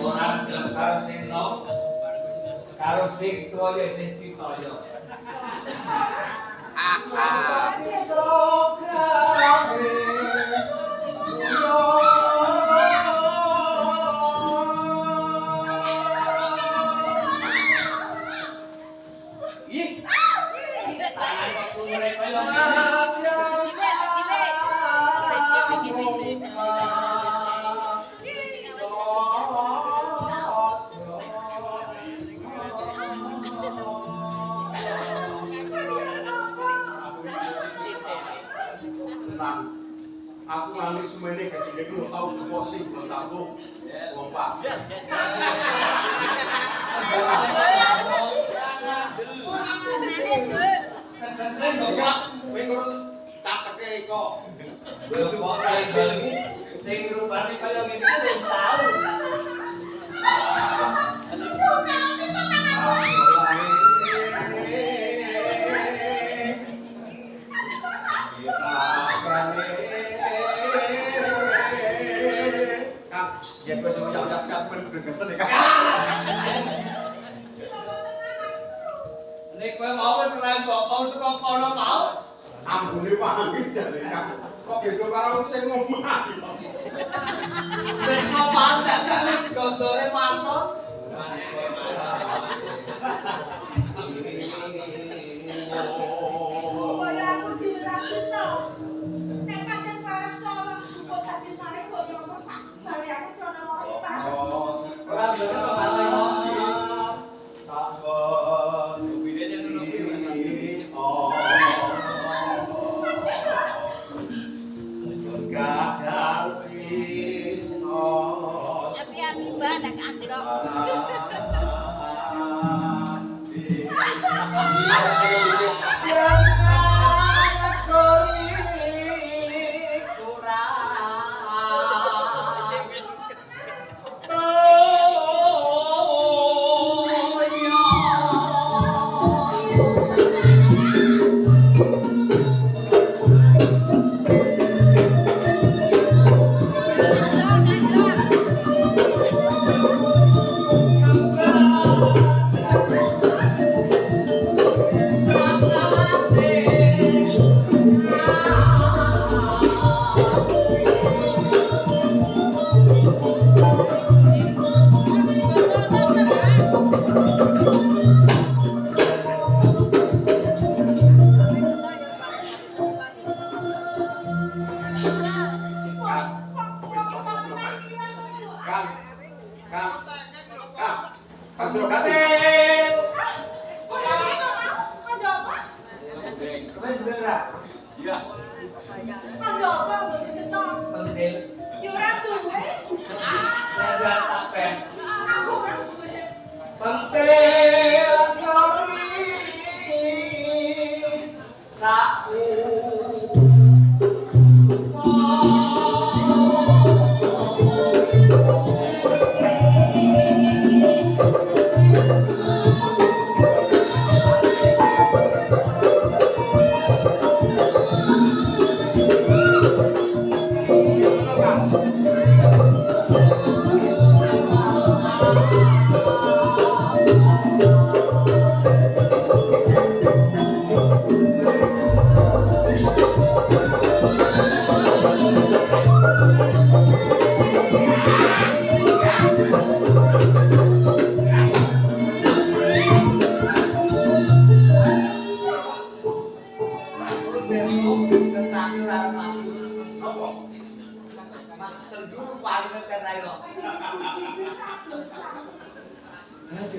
Orang jelas karo sing nom, karo sing tuwa ya sing pitaya. Aku ngali semene gede dulu tau kok sing bertamu wong Pak. Minggu tak teke iko. Sing rupane kaya ngene iki tau. Yen wis uyak-uyak menegeten iki. Nek kowe mau wis ora ngopong saka kono mau. Ambune wangi jane Kak. Kok beda karo sing ngomah iki. Wis ngopong dak jane gondore masuk. Kaya aku dirasi to. Nek pancen bareng colong supo dadi mare kok yo apa sak. Bare aku sono mau Pak. Ora bener kok ngono.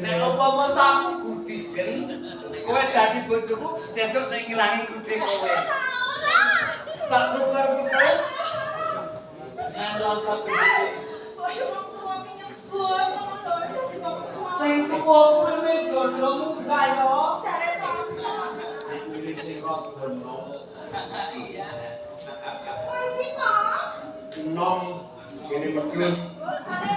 Nek umpama aku gudiken, kowe dadi bojoku, sesuk sing ngilangi gudhe kowe. Tak tukar-tukar. Ngalor kabeh. Kaya wong tuwa ki nyebut ngono dadi wong tuwa. Sing tuwa kuwi dodomu kaya Jare sapa? Ini sing rot gono. Iya. Kowe iki kok Nom kene medhun. jare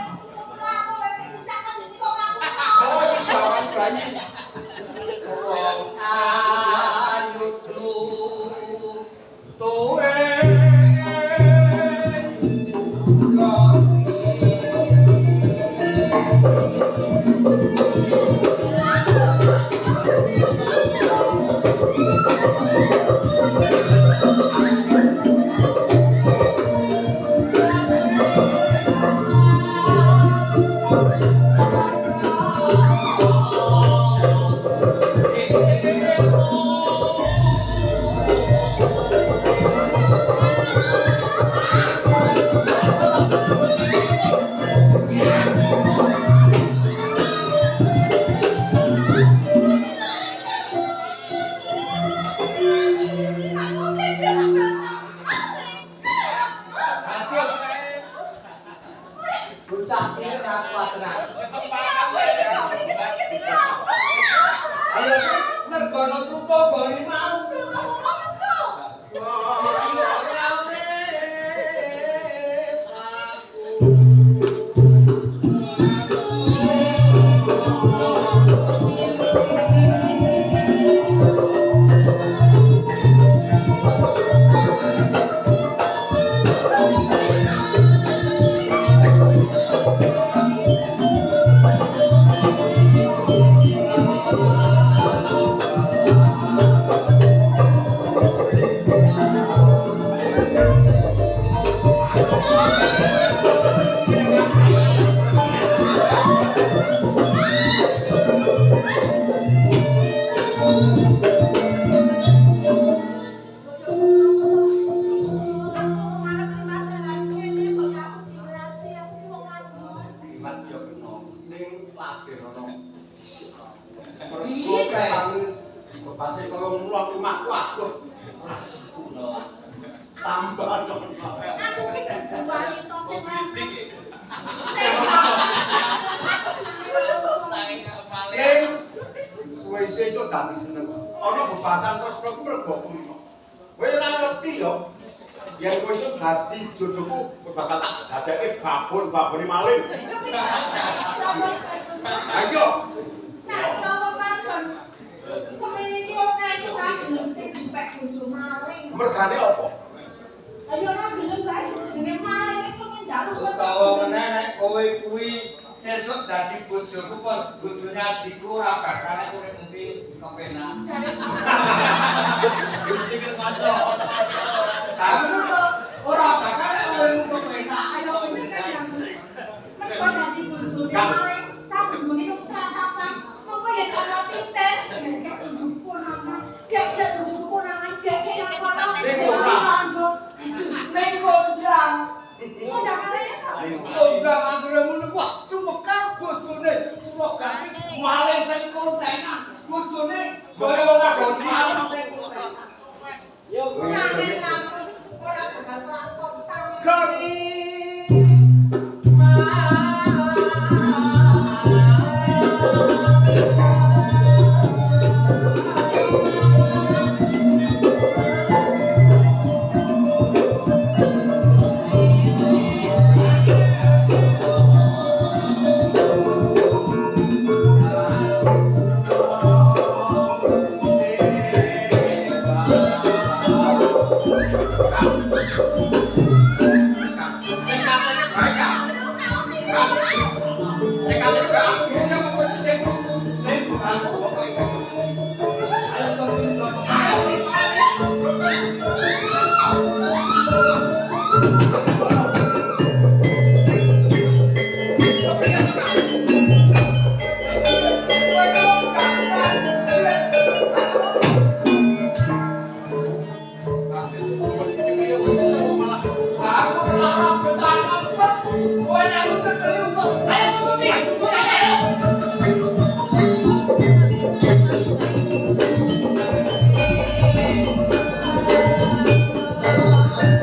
ora kowe cicak siji kok aku. Oh, kawan bayi. wong ayu tuwe. bocah iki ra kuat tenan. Iki kok. Ayo nergono tuto goni mau. Tutup ngomong tuh. Babon maling. Ayo. Nek karo padon. Semene iki oke iki ora gelem sing dipek bojo maling. Mergane apa? Ayo ora gelem bae jenenge maling itu njaluk Utawa meneh nek kowe kuwi sesuk dadi bojoku apa bojone adikku ora bakal urip mesti kepenak. jare sama. Wis pikir masuk. Kamu ora bakal urip kepenak. Ayo bener kan yang mergo dadi bojone maling saben bengi nang kapan. Monggo yen ana titen, gek bojoku nang gek bojoku nang gek yang kono. Ning kondang. Kondang kare ya. Kondang anggere ngono wah sumekar bojone. Kula ganti maling sing kontenan. Bojone Bojone wong padoni. Yo Ora bakal lakon tahu. Kami Baik,